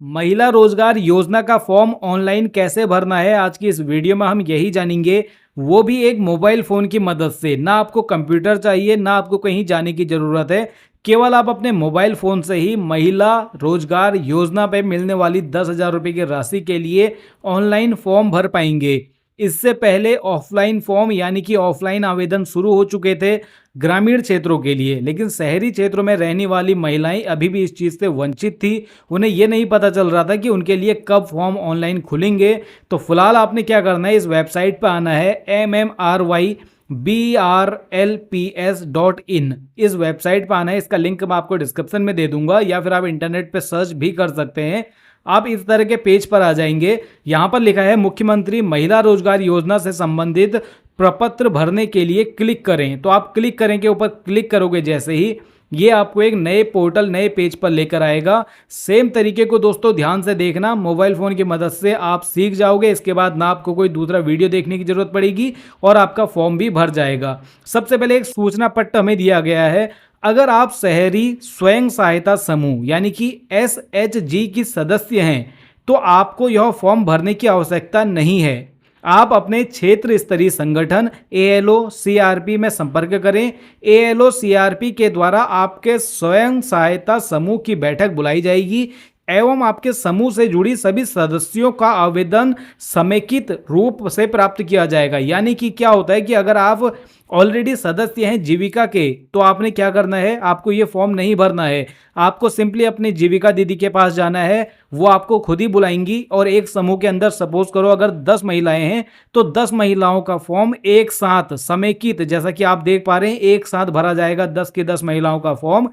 महिला रोजगार योजना का फॉर्म ऑनलाइन कैसे भरना है, आज की इस वीडियो में हम यही जानेंगे, वो भी एक मोबाइल फोन की मदद से। ना आपको कंप्यूटर चाहिए, ना आपको कहीं जाने की जरूरत है। केवल आप अपने मोबाइल फोन से ही महिला रोजगार योजना पे मिलने वाली 10,000 रुपए की राशि के लिए ऑनलाइन फॉर्म भर पाएंगे। इससे पहले ऑफलाइन फॉर्म यानी कि ऑफलाइन आवेदन शुरू हो चुके थे ग्रामीण क्षेत्रों के लिए, लेकिन शहरी क्षेत्रों में रहने वाली महिलाएं अभी भी इस चीज़ से वंचित थी। उन्हें ये नहीं पता चल रहा था कि उनके लिए कब फॉर्म ऑनलाइन खुलेंगे। तो फिलहाल आपने क्या करना है, इस वेबसाइट पर आना है mmrybrlps.in। इस वेबसाइट पर आना है, इसका लिंक मैं आपको डिस्क्रिप्शन में दे दूंगा या फिर आप इंटरनेट पर सर्च भी कर सकते हैं। आप इस तरह के पेज पर आ जाएंगे। यहां पर लिखा है मुख्यमंत्री महिला रोजगार योजना से संबंधित प्रपत्र भरने के लिए क्लिक करें। तो आप क्लिक करेंगे, ऊपर क्लिक करोगे जैसे ही ये आपको एक नए पोर्टल, नए पेज पर लेकर आएगा। सेम तरीके को दोस्तों ध्यान से देखना, मोबाइल फोन की मदद से आप सीख जाओगे। इसके बाद ना आपको कोई दूसरा वीडियो देखने की जरूरत पड़ेगी और आपका फॉर्म भी भर जाएगा। सबसे पहले एक सूचना पट्ट हमें दिया गया है। अगर आप शहरी स्वयं सहायता समूह यानी कि SHG की सदस्य हैं तो आपको यह फॉर्म भरने की आवश्यकता नहीं है। आप अपने क्षेत्र स्तरीय संगठन ALO CRP में संपर्क करें। ALO CRP के द्वारा आपके स्वयं सहायता समूह की बैठक बुलाई जाएगी एवं आपके समूह से जुड़ी सभी सदस्यों का आवेदन समेकित रूप से प्राप्त किया जाएगा। यानी कि क्या होता है कि अगर आप ऑलरेडी सदस्य हैं जीविका के तो आपने क्या करना है, आपको ये फॉर्म नहीं भरना है। आपको सिंपली अपनी जीविका दीदी के पास जाना है, वो आपको खुद ही बुलाएंगी और एक समूह के अंदर सपोज करो अगर 10 महिलाएं हैं तो 10 महिलाओं का फॉर्म एक साथ समेकित, जैसा कि आप देख पा रहे हैं, एक साथ भरा जाएगा 10 के 10 महिलाओं का फॉर्म।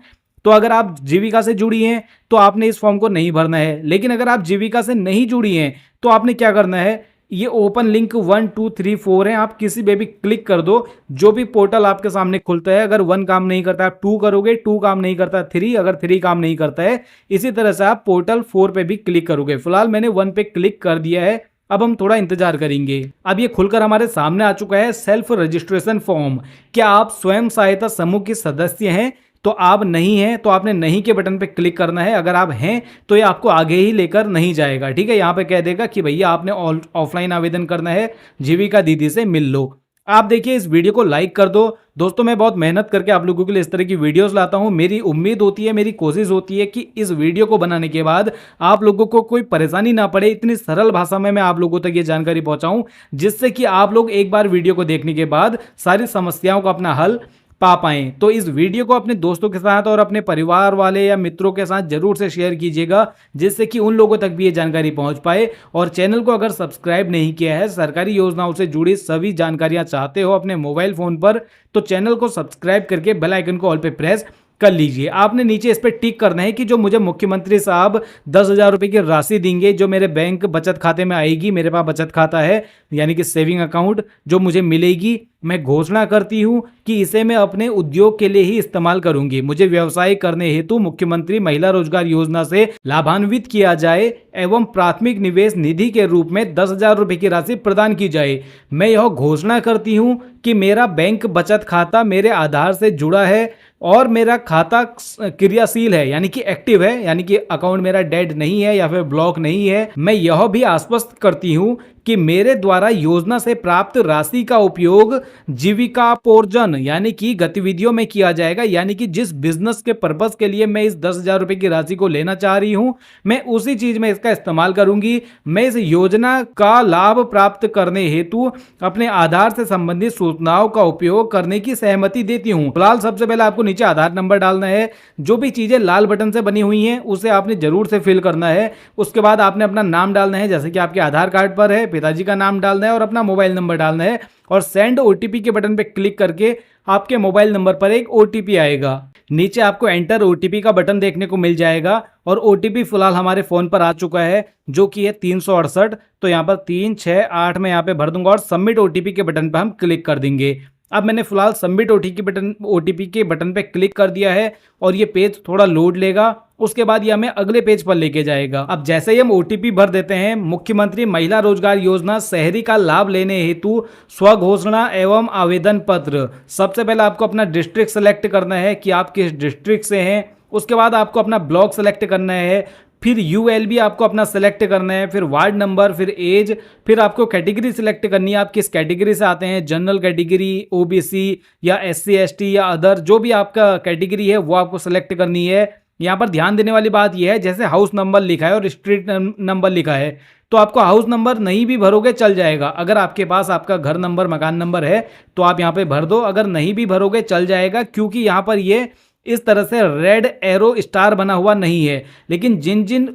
तो अगर आप जीविका से जुड़ी हैं तो आपने इस फॉर्म को नहीं भरना है, लेकिन अगर आप जीविका से नहीं जुड़ी हैं तो आपने क्या करना है, ये ओपन लिंक 1 2 3 4 है, आप किसी पे भी क्लिक कर दो। जो भी पोर्टल आपके सामने खुलता है, अगर 1 काम नहीं करता आप 2 करोगे, 2 काम नहीं करता 3, अगर 3 काम नहीं करता है इसी तरह से आप पोर्टल 4 पे भी क्लिक करोगे। फिलहाल मैंने 1 पे क्लिक कर दिया है, अब हम थोड़ा इंतजार करेंगे। अब ये खुलकर हमारे सामने आ चुका है सेल्फ रजिस्ट्रेशन फॉर्म। क्या आप स्वयं सहायता समूह के सदस्य हैं? तो आप नहीं हैं तो आपने नहीं के बटन पे क्लिक करना है। अगर आप हैं तो ये आपको आगे ही लेकर नहीं जाएगा, ठीक है। यहाँ पे कह देगा कि भैया आपने ऑफलाइन आवेदन करना है, जीविका दीदी से मिल लो। आप देखिए इस वीडियो को लाइक कर दो। दोस्तों मैं बहुत मेहनत करके आप लोगों के लिए इस तरह की वीडियोस लाता हूं। मेरी उम्मीद होती है, मेरी कोशिश होती है कि इस वीडियो को बनाने के बाद आप लोगों को कोई परेशानी ना पड़े, इतनी सरल भाषा में मैं आप लोगों तक ये जानकारी पहुंचाऊं जिससे कि आप लोग एक बार वीडियो को देखने के बाद सारी समस्याओं का अपना हल पा पाएं। तो इस वीडियो को अपने दोस्तों के साथ और अपने परिवार वाले या मित्रों के साथ जरूर से शेयर कीजिएगा जिससे कि उन लोगों तक भी ये जानकारी पहुंच पाए। और चैनल को अगर सब्सक्राइब नहीं किया है, सरकारी योजनाओं से जुड़ी सभी जानकारियां चाहते हो अपने मोबाइल फोन पर, तो चैनल को सब्सक्राइब करके बेल आइकन को ऑल पे प्रेस कर लीजिए। आपने नीचे इस पर टिक करना है कि जो मुझे मुख्यमंत्री साहब 10,000 रुपए की राशि देंगे, जो मेरे बैंक बचत खाते में आएगी, मेरे पास बचत खाता है यानी कि सेविंग अकाउंट, जो मुझे मिलेगी, मैं घोषणा करती हूं कि इसे मैं अपने उद्योग के लिए ही इस्तेमाल करूंगी। मुझे व्यवसाय करने हेतु मुख्यमंत्री महिला रोजगार योजना से लाभान्वित किया जाए एवं प्राथमिक निवेश निधि के रूप में 10,000 रुपए की राशि प्रदान की जाए। मैं यह घोषणा करती हूं कि मेरा बैंक बचत खाता मेरे आधार से जुड़ा है और मेरा खाता क्रियाशील है यानी कि एक्टिव है, यानी कि अकाउंट मेरा डेड नहीं है या फिर ब्लॉक नहीं है। मैं यह भी आश्वस्त करती हूं कि मेरे द्वारा योजना से प्राप्त राशि का उपयोग जीविकापोर्जन यानी कि गतिविधियों में किया जाएगा। यानी कि जिस बिजनेस के पर्पस के लिए मैं इस 10,000 रुपए की राशि को लेना चाह रही हूं, मैं उसी चीज में इसका इस्तेमाल करूंगी। मैं इस योजना का लाभ प्राप्त करने हेतु अपने आधार से संबंधित सूचनाओं का उपयोग करने की सहमति देती हूं। फिलहाल सबसे पहले आपको नीचे आधार नंबर डालना है। जो भी चीजें लाल बटन से बनी हुई हैं उसे आपने जरूर से फिल करना है। उसके बाद आपने अपना नाम डालना है, जैसे कि आपके आधार कार्ड पर है, पिताजी का नाम डालना है और अपना मोबाइल नंबर डालना है और सेंड OTP के बटन पे क्लिक करके आपके मोबाइल नंबर पर एक OTP आएगा। नीचे आपको एंटर OTP का बटन देखने को मिल जाएगा और OTP फिलहाल हमारे फोन पर आ चुका है जो कि है 368। तो यहाँ पर 368 में यहाँ पे भर दूंगा और सबमिट OTP के बटन पर हम क्लिक कर देंगे। अब मैंने फिलहाल सबमिट OTP के बटन पे क्लिक कर दिया है और ये पेज थोड़ा लोड लेगा। उसके बाद ये हमें अगले पेज पर लेके जाएगा। अब जैसे ही हम OTP भर देते हैं, मुख्यमंत्री महिला रोजगार योजना शहरी का लाभ लेने हेतु स्वघोषणा एवं आवेदन पत्र। सबसे पहले आपको अपना डिस्ट्रिक्ट सेलेक्ट करना है कि आप किस डिस्ट्रिक्ट से हैं। उसके बाद आपको अपना ब्लॉक सेलेक्ट करना है, फिर यूएलबी आपको अपना सेलेक्ट करना है, फिर वार्ड नंबर, फिर एज, फिर आपको कैटेगरी सिलेक्ट करनी है, आप किस कैटेगरी से आते हैं, जनरल कैटेगरी, ओबीसी या एससी एसटी या अदर, जो भी आपका कैटेगरी है वो आपको सेलेक्ट करनी है। यहाँ पर ध्यान देने वाली बात यह है, जैसे हाउस नंबर लिखा है और स्ट्रीट नंबर लिखा है, तो आपको हाउस नंबर नहीं भी भरोगे चल जाएगा। अगर आपके पास आपका घर नंबर, मकान नंबर है तो आप यहाँ पे भर दो, अगर नहीं भी भरोगे चल जाएगा, क्योंकि यहाँ पर ये इस तरह से रेड एरो स्टार बना हुआ नहीं है। लेकिन जिन जिन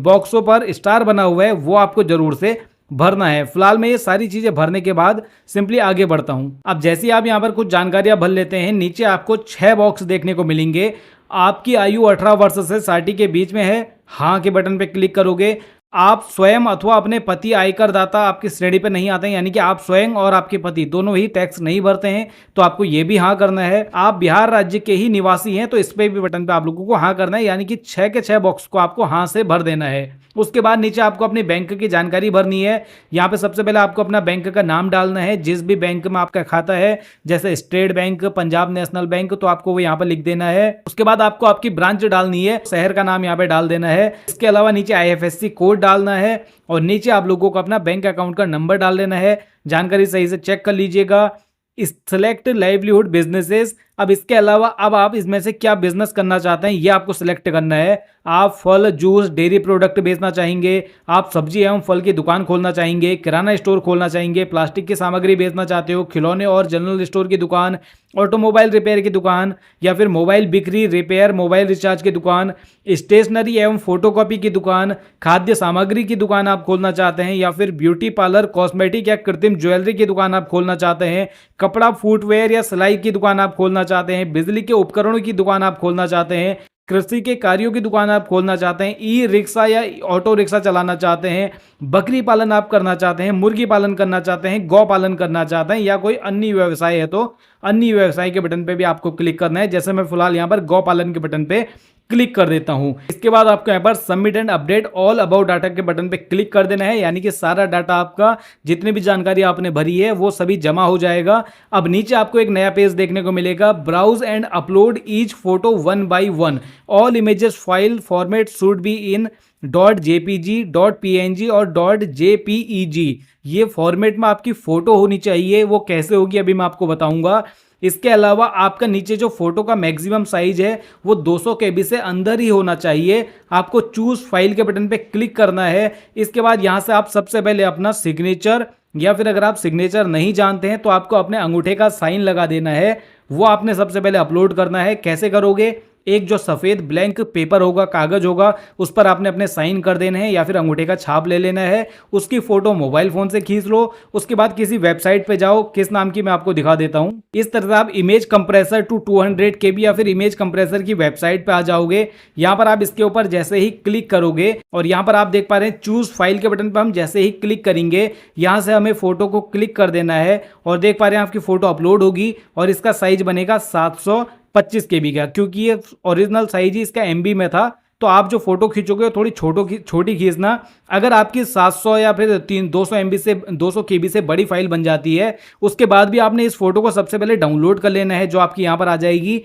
बॉक्सों पर स्टार बना हुआ है वो आपको जरूर से भरना है। फिलहाल मैं ये सारी चीजें भरने के बाद सिंपली आगे बढ़ता हूं। अब जैसे ही आप यहाँ पर कुछ जानकारियां भर लेते हैं, नीचे आपको 6 बॉक्स देखने को मिलेंगे। आपकी आयु 18 वर्ष से 60 के बीच में है, हाँ के बटन पे क्लिक करोगे। आप स्वयं अथवा अपने पति आयकर दाता आपकी श्रेणी पे नहीं आते हैं, यानी कि आप स्वयं और आपके पति दोनों ही टैक्स नहीं भरते हैं, तो आपको ये भी हाँ करना है। आप बिहार राज्य के ही निवासी हैं तो इस पे भी बटन पे आप लोगों को हाँ करना है, यानी कि 6 के 6 बॉक्स को आपको हाँ से भर देना है। उसके बाद नीचे आपको अपनी बैंक की जानकारी भरनी है। यहाँ पे सबसे पहले आपको अपना बैंक का नाम डालना है, जिस भी बैंक में आपका खाता है, जैसे state bank, Punjab national bank, तो आपको वो यहाँ पे लिख देना है। उसके बाद आपको आपकी ब्रांच डालनी है, शहर का नाम यहाँ पे डाल देना है। इसके अलावा नीचे IFSC कोड डालना है और नीचे आप लोगों को अपना बैंक अकाउंट का नंबर डाल देना है। जानकारी सही से चेक कर लीजिएगा। सेलेक्ट लाइवलीहुड बिजनेसेस, अब इसके अलावा अब आप इसमें से क्या बिजनेस करना चाहते हैं ये आपको सिलेक्ट करना है। आप फल, जूस, डेयरी प्रोडक्ट बेचना चाहेंगे, आप सब्जी एवं फल की दुकान खोलना चाहेंगे, किराना स्टोर खोलना चाहेंगे, प्लास्टिक की सामग्री बेचना चाहते हो, खिलौने और जनरल स्टोर की दुकान, ऑटोमोबाइल रिपेयर की दुकान, या फिर मोबाइल बिक्री, रिपेयर, मोबाइल रिचार्ज की दुकान, स्टेशनरी एवं फोटोकॉपी की दुकान, खाद्य सामग्री की दुकान आप खोलना चाहते हैं, या फिर ब्यूटी पार्लर, कॉस्मेटिक या कृत्रिम ज्वेलरी की दुकान आप खोलना चाहते हैं, कपड़ा, फुटवेयर या सिलाई की दुकान आप खोलना चाहते हैं, बिजली के उपकरणों की दुकान आप खोलना चाहते हैं, कृषि के कार्यों की दुकान आप खोलना चाहते हैं, ई रिक्शा या ऑटो रिक्शा चलाना चाहते हैं, बकरी पालन आप करना चाहते हैं, मुर्गी पालन करना चाहते हैं, गौ पालन करना चाहते हैं, या कोई अन्य व्यवसाय है तो अन्य व्यवसाय के बटन पे भी आपको क्लिक करना है। जैसे मैं फिलहाल यहाँ पर गौ पालन के बटन पे क्लिक कर देता हूं। इसके बाद आपको यहाँ पर submit and update all about data के बटन पे क्लिक कर देना है, यानी कि सारा डाटा आपका जितनी भी जानकारी आपने भरी है वो सभी जमा हो जाएगा। अब नीचे आपको एक नया पेज देखने को मिलेगा, browse and upload each photo 1 by 1, all images file format should be in .jpg, .png और .jpeg। ये फॉर्मेट में आपकी फोटो होनी चाहिए। वो कैसे होगी अभी मैं आपको बताऊंगा। इसके अलावा आपका नीचे जो फोटो का मैक्सिमम साइज है वो 200 KB से अंदर ही होना चाहिए। आपको चूज फाइल के बटन पे क्लिक करना है। इसके बाद यहाँ से आप सबसे पहले अपना सिग्नेचर, या फिर अगर आप सिग्नेचर नहीं जानते हैं तो आपको अपने अंगूठे का साइन लगा देना है, वो आपने सबसे पहले अपलोड करना है। कैसे करोगे? एक जो सफ़ेद ब्लैंक पेपर होगा, कागज होगा, उस पर आपने अपने साइन कर देने हैं या फिर अंगूठे का छाप ले लेना है। उसकी फोटो मोबाइल फोन से खींच लो। उसके बाद किसी वेबसाइट पे जाओ, किस नाम की मैं आपको दिखा देता हूं। इस तरह से आप इमेज कंप्रेसर टू 200 KB या फिर इमेज कंप्रेसर की वेबसाइट पे आ जाओगे। यहाँ पर आप इसके ऊपर जैसे ही क्लिक करोगे और यहाँ पर आप देख पा रहे हैं चूज फाइल के बटन पर हम जैसे ही क्लिक करेंगे, यहाँ से हमें फोटो को क्लिक कर देना है और देख पा रहे हैं आपकी फोटो अपलोड होगी और इसका साइज बनेगा 725 KB का, क्योंकि ये ओरिजिनल साइज ही इसका MB में था। तो आप जो फोटो खींचोगे वो थोड़ी छोटी खींचना। अगर आपकी 700 या फिर 200 MB से 200 KB से बड़ी फाइल बन जाती है, उसके बाद भी आपने इस फोटो को सबसे पहले डाउनलोड कर लेना है, जो आपकी यहाँ पर आ जाएगी।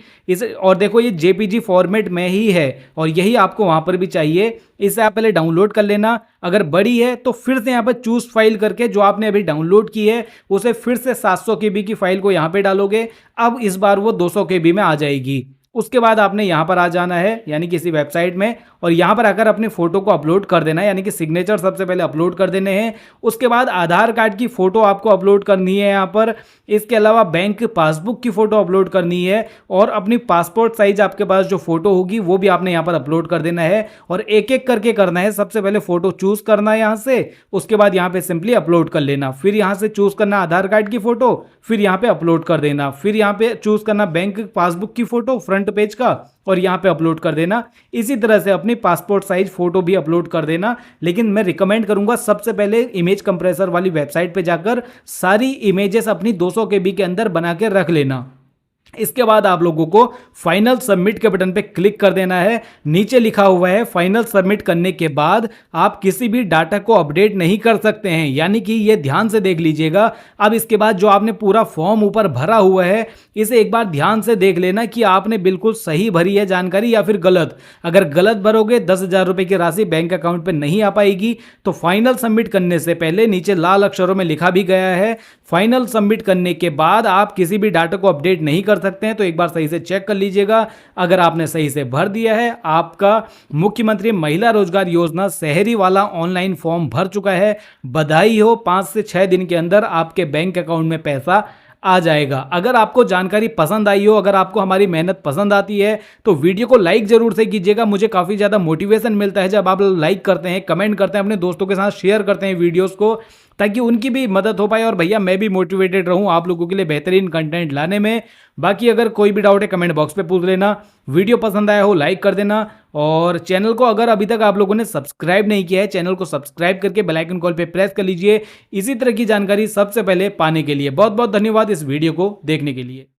और देखो ये JPG फॉर्मेट में ही है और यही आपको वहाँ पर भी चाहिए। इसे आप पहले डाउनलोड कर लेना। अगर बड़ी है तो फिर से यहाँ पर चूज फाइल करके जो आपने अभी डाउनलोड की है उसे फिर से 700 KB की फाइल को यहाँ पे डालोगे। अब इस बार वो 200 KB में आ जाएगी। उसके बाद आपने यहाँ पर आ जाना है, यानी किसी वेबसाइट में, और यहाँ पर आकर अपनी फोटो को अपलोड कर देना है, यानी कि सिग्नेचर सबसे पहले अपलोड कर देने हैं। उसके बाद आधार कार्ड की फोटो आपको अपलोड करनी है यहाँ पर। इसके अलावा बैंक पासबुक की फोटो अपलोड करनी है और अपनी पासपोर्ट साइज आपके पास जो फोटो होगी वो भी आपने यहाँ पर अपलोड कर देना है और एक एक करके करना है। सबसे पहले फोटो चूज करना है यहाँ से, उसके बाद यहाँ पे सिंपली अपलोड कर लेना। फिर यहाँ से चूज करना आधार कार्ड की फोटो, फिर यहाँ पे अपलोड कर देना। फिर यहाँ पे चूज करना बैंक पासबुक की फोटो फ्रंट पेज का और यहाँ पे अपलोड कर देना। इसी तरह से अपनी पासपोर्ट साइज फोटो भी अपलोड कर देना। लेकिन मैं रिकमेंड करूंगा सबसे पहले इमेज कंप्रेसर वाली वेबसाइट पे जाकर सारी इमेजेस अपनी 200 KB के अंदर बना के रख लेना। इसके बाद आप लोगों को फाइनल सबमिट के बटन पे क्लिक कर देना है। नीचे लिखा हुआ है फाइनल सबमिट करने के बाद आप किसी भी डाटा को अपडेट नहीं कर सकते हैं, यानी कि ये ध्यान से देख लीजिएगा। अब इसके बाद जो आपने पूरा फॉर्म ऊपर भरा हुआ है इसे एक बार ध्यान से देख लेना कि आपने बिल्कुल सही भरी है जानकारी या फिर गलत। अगर गलत भरोगे 10,000 रुपए की राशि बैंक अकाउंट पे नहीं आ पाएगी। तो फाइनल सबमिट करने से पहले नीचे लाल अक्षरों में लिखा भी गया है फाइनल सबमिट करने के बाद आप किसी भी डाटा को अपडेट नहीं कर सकते हैं। तो एक बार सही से चेक कर लीजिएगा। अगर आपने सही से भर दिया है, आपका मुख्यमंत्री महिला रोजगार योजना शहरी वाला ऑनलाइन फॉर्म भर चुका है। बधाई हो, 5 से 6 दिन के अंदर आपके बैंक अकाउंट में पैसा आ जाएगा। अगर आपको जानकारी पसंद आई हो, अगर आपको हमारी मेहनत पसंद आती है तो वीडियो को लाइक जरूर से कीजिएगा। मुझे काफ़ी ज़्यादा मोटिवेशन मिलता है जब आप लाइक करते हैं, कमेंट करते हैं, अपने दोस्तों के साथ शेयर करते हैं वीडियोस को, ताकि उनकी भी मदद हो पाए और भैया मैं भी मोटिवेटेड रहूं आप लोगों के लिए बेहतरीन कंटेंट लाने में। बाकी अगर कोई भी डाउट है कमेंट बॉक्स पे पूछ लेना। वीडियो पसंद आया हो लाइक कर देना, और चैनल को अगर अभी तक आप लोगों ने सब्सक्राइब नहीं किया है चैनल को सब्सक्राइब करके बेल आइकन कॉल पे प्रेस कर लीजिए इसी तरह की जानकारी सबसे पहले पाने के लिए। बहुत बहुत धन्यवाद इस वीडियो को देखने के लिए।